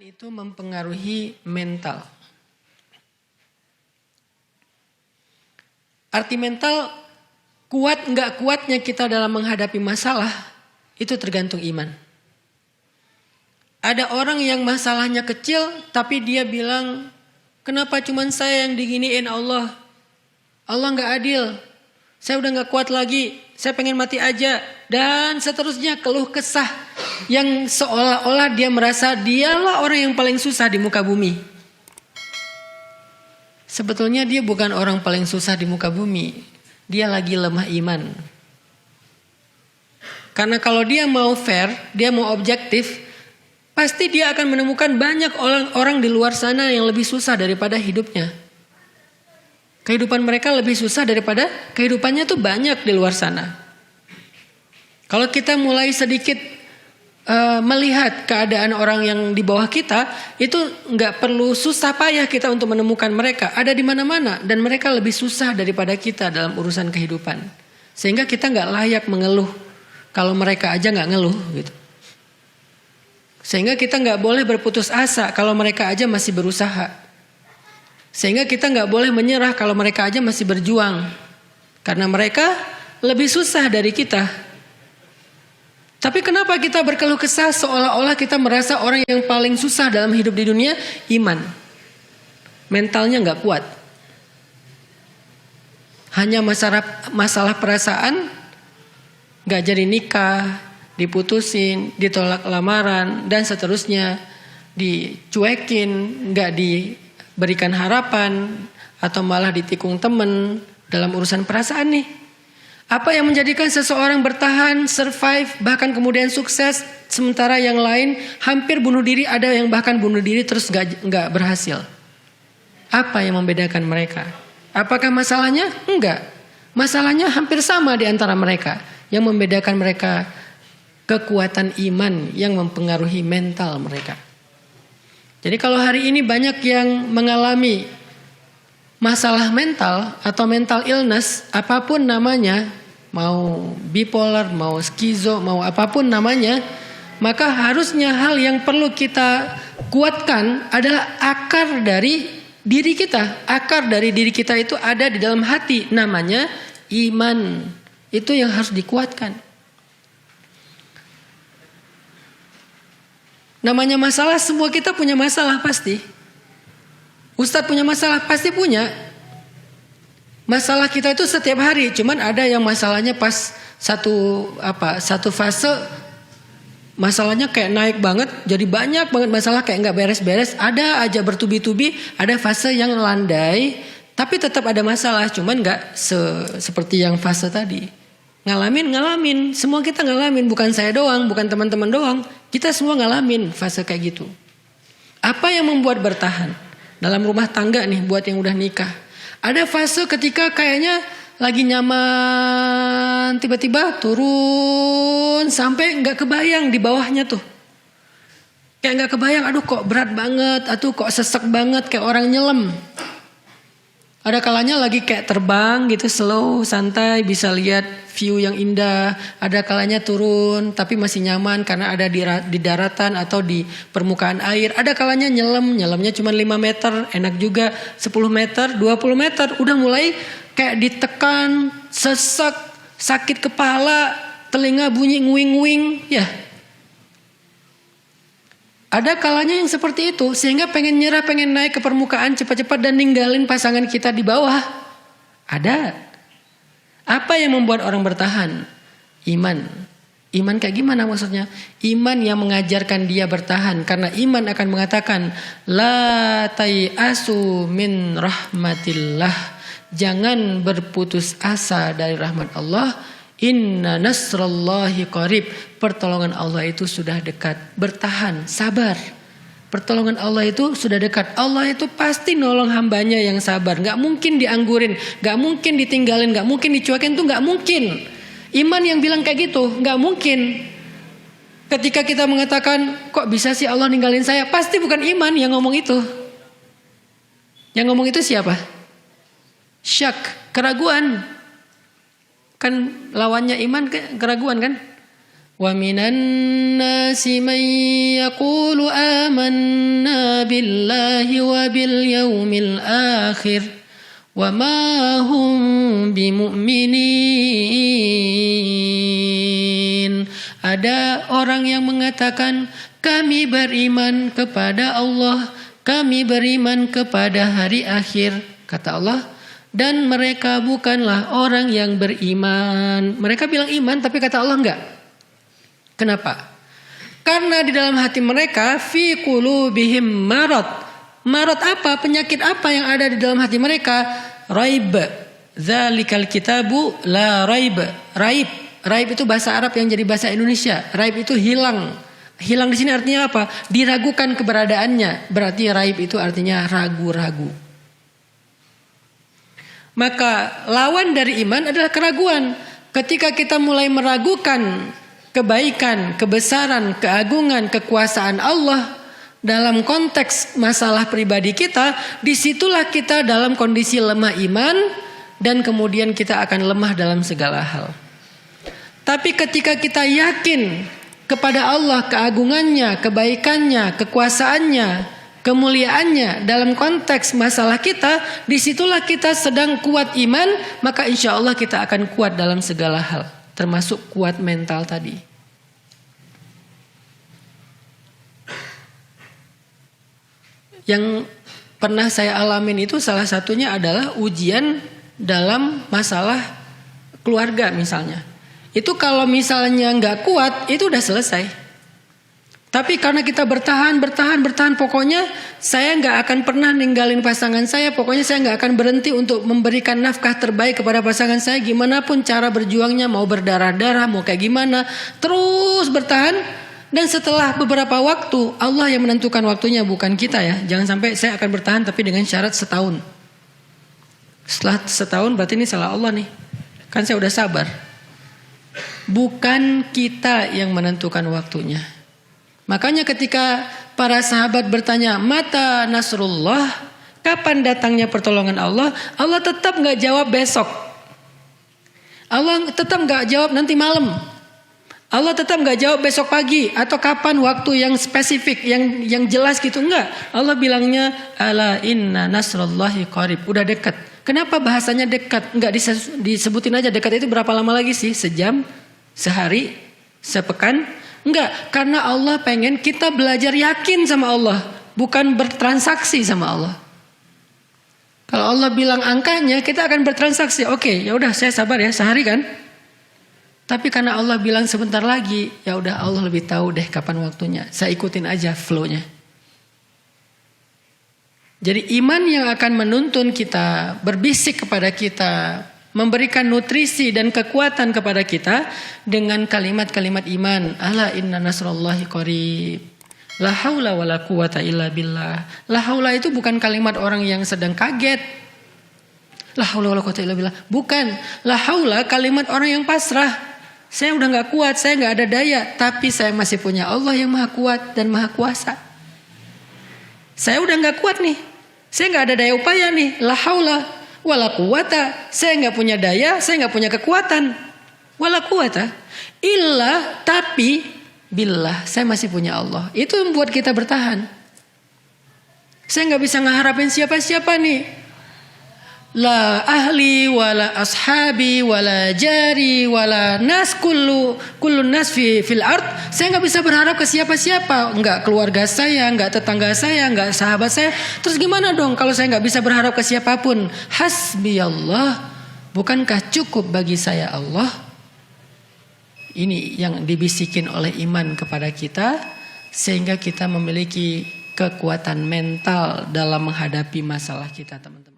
itu mempengaruhi mental. Arti mental, kuat nggak kuatnya kita dalam menghadapi masalah, itu tergantung iman. Ada orang yang masalahnya kecil, tapi dia bilang, kenapa cuman saya yang diginiin Allah? Allah nggak adil, saya udah nggak kuat lagi, saya pengen mati aja. Dan seterusnya keluh kesah yang seolah-olah dia merasa dialah orang yang paling susah di muka bumi. Sebetulnya dia bukan orang paling susah di muka bumi. Dia lagi lemah iman. Karena kalau dia mau fair, dia mau objektif, pasti dia akan menemukan banyak orang di luar sana yang lebih susah daripada hidupnya. Kehidupan mereka lebih susah daripada kehidupannya tuh banyak di luar sana. Kalau kita mulai sedikit melihat keadaan orang yang di bawah kita, itu nggak perlu susah payah kita untuk menemukan mereka. Ada di mana-mana dan mereka lebih susah daripada kita dalam urusan kehidupan. Sehingga kita nggak layak mengeluh kalau mereka aja nggak ngeluh gitu. Sehingga kita nggak boleh berputus asa kalau mereka aja masih berusaha. Sehingga kita nggak boleh menyerah kalau mereka aja masih berjuang. Karena mereka lebih susah dari kita. Tapi kenapa kita berkeluh kesah seolah-olah kita merasa orang yang paling susah dalam hidup di dunia? Iman. Mentalnya nggak kuat. Hanya masalah perasaan, nggak jadi nikah, diputusin, ditolak lamaran, dan seterusnya. Dicuekin, nggak diberikan harapan, atau malah ditikung temen dalam urusan perasaan nih. Apa yang menjadikan seseorang bertahan, survive, bahkan kemudian sukses, sementara yang lain hampir bunuh diri, ada yang bahkan bunuh diri terus nggak berhasil. Apa yang membedakan mereka? Apakah masalahnya? Enggak. Masalahnya hampir sama di antara mereka. Yang membedakan mereka kekuatan iman yang mempengaruhi mental mereka. Jadi kalau hari ini banyak yang mengalami masalah mental atau mental illness, apapun namanya, mau bipolar, mau skizo, mau apapun namanya, maka harusnya hal yang perlu kita kuatkan adalah akar dari diri kita. Akar dari diri kita itu ada di dalam hati, namanya iman. Itu yang harus dikuatkan. Namanya masalah, semua kita punya masalah pasti. Ustadz punya masalah, pasti punya. Masalah kita itu setiap hari, cuman ada yang masalahnya pas satu fase masalahnya kayak naik banget, jadi banyak banget masalah kayak nggak beres-beres. Ada aja bertubi-tubi, ada fase yang landai, tapi tetap ada masalah, cuman nggak seperti yang fase tadi. Ngalamin, semua kita ngalamin, bukan saya doang, bukan teman-teman doang, kita semua ngalamin fase kayak gitu. Apa yang membuat bertahan? Dalam rumah tangga nih, buat yang udah nikah. Ada fase ketika kayaknya lagi nyaman, tiba-tiba turun sampai nggak kebayang di bawahnya tuh. Kayak nggak kebayang, aduh kok berat banget, aduh kok sesek banget kayak orang nyelam. Ada kalanya lagi kayak terbang gitu, slow, santai, bisa lihat view yang indah. Ada kalanya turun tapi masih nyaman karena ada di daratan atau di permukaan air. Ada kalanya nyelamnya cuma 5 meter, enak juga. 10 meter, 20 meter, udah mulai kayak ditekan, sesek, sakit kepala, telinga bunyi nguing-nguing, ya. Ada kalanya yang seperti itu, sehingga pengen nyerah, pengen naik ke permukaan cepat-cepat dan ninggalin pasangan kita di bawah. Ada. Apa yang membuat orang bertahan? Iman. Iman kayak gimana maksudnya? Iman yang mengajarkan dia bertahan. Karena iman akan mengatakan, la tayasu min rahmatillah. Jangan berputus asa dari rahmat Allah. Inna nasrallahi qarib. Pertolongan Allah itu sudah dekat. Bertahan, sabar. Pertolongan Allah itu sudah dekat. Allah itu pasti nolong hambanya yang sabar. Gak mungkin dianggurin, gak mungkin ditinggalin, gak mungkin dicuekin, itu gak mungkin. Iman yang bilang kayak gitu, gak mungkin. Ketika kita mengatakan, kok bisa sih Allah ninggalin saya? Pasti bukan iman yang ngomong itu. Yang ngomong itu siapa? Syak, keraguan. Kan lawannya iman keraguan kan? وَمِنَ النَّاسِ مَن يَقُولُ آمَنَّا بِاللَّهِ وَبِالْيَوْمِ الْآخِرِ وَمَا هُمْ بِمُؤْمِنِينَ. Ada orang yang mengatakan, kami beriman kepada Allah, kami beriman kepada hari akhir, kata Allah, dan mereka bukanlah orang yang beriman. Mereka bilang iman, tapi kata Allah enggak. Kenapa? Karena di dalam hati mereka fi qulubihim marad. Marad apa? Penyakit apa yang ada di dalam hati mereka? Raib. Dzalikal kitabu la raib. Raib. Raib itu bahasa Arab yang jadi bahasa Indonesia. Raib itu hilang. Hilang di sini artinya apa? Diragukan keberadaannya. Berarti raib itu artinya ragu-ragu. Maka lawan dari iman adalah keraguan. Ketika kita mulai meragukan kebaikan, kebesaran, keagungan, kekuasaan Allah dalam konteks masalah pribadi kita, disitulah kita dalam kondisi lemah iman dan kemudian kita akan lemah dalam segala hal. Tapi ketika kita yakin kepada Allah, keagungannya, kebaikannya, kekuasaannya, kemuliaannya dalam konteks masalah kita, disitulah kita sedang kuat iman, maka insya Allah kita akan kuat dalam segala hal. Termasuk kuat mental tadi. Yang pernah saya alamin itu salah satunya adalah ujian dalam masalah keluarga misalnya. Itu kalau misalnya nggak kuat, itu udah selesai. Tapi karena kita bertahan, pokoknya saya nggak akan pernah ninggalin pasangan saya. Pokoknya saya nggak akan berhenti untuk memberikan nafkah terbaik kepada pasangan saya. Gimana pun cara berjuangnya, mau berdarah-darah, mau kayak gimana. Terus bertahan. Dan setelah beberapa waktu, Allah yang menentukan waktunya, bukan kita ya. Jangan sampai saya akan bertahan tapi dengan syarat setahun. Setelah setahun berarti ini salah Allah nih. Kan saya udah sabar. Bukan kita yang menentukan waktunya. Makanya ketika para sahabat bertanya, mata nasrullah, kapan datangnya pertolongan Allah? Allah tetap gak jawab besok. Allah tetap gak jawab nanti malam. Allah tetap gak jawab besok pagi atau kapan waktu yang spesifik, yang jelas gitu. Enggak. Allah bilangnya, ala inna nasrullahi qarib. Udah dekat. Kenapa bahasanya dekat? Enggak disebutin aja dekat itu berapa lama lagi sih? Sejam? Sehari? Sepekan? Enggak, karena Allah pengen kita belajar yakin sama Allah, bukan bertransaksi sama Allah. Kalau Allah bilang angkanya, kita akan bertransaksi. Oke, ya udah saya sabar ya, sehari kan. Tapi karena Allah bilang sebentar lagi, ya udah Allah lebih tahu deh kapan waktunya. Saya ikutin aja flow-nya. Jadi iman yang akan menuntun kita, berbisik kepada kita, memberikan nutrisi dan kekuatan kepada kita dengan kalimat-kalimat iman. Ala inna nasrullahi qarib. La haula wala quwata illa billah. La haula itu bukan kalimat orang yang sedang kaget. La haula wala quwata illa billah. Bukan. La haula kalimat orang yang pasrah. Saya udah gak kuat, saya gak ada daya. Tapi saya masih punya Allah yang maha kuat dan maha kuasa. Saya udah gak kuat nih. Saya gak ada daya upaya nih. La haula wala quwata, saya nggak punya daya, saya nggak punya kekuatan. Wala quwata, illa tapi billah, saya masih punya Allah. Itu yang membuat kita bertahan. Saya nggak bisa ngeharapin siapa-siapa nih. La ahli, wala ashabi, wala jari, wala nas kullun nas fil ard. Saya nggak bisa berharap ke siapa-siapa. Nggak keluarga saya, nggak tetangga saya, nggak sahabat saya. Terus gimana dong kalau saya nggak bisa berharap ke siapapun? Hasbi Allah. Bukankah cukup bagi saya Allah? Ini yang dibisikin oleh iman kepada kita, sehingga kita memiliki kekuatan mental dalam menghadapi masalah kita, teman-teman.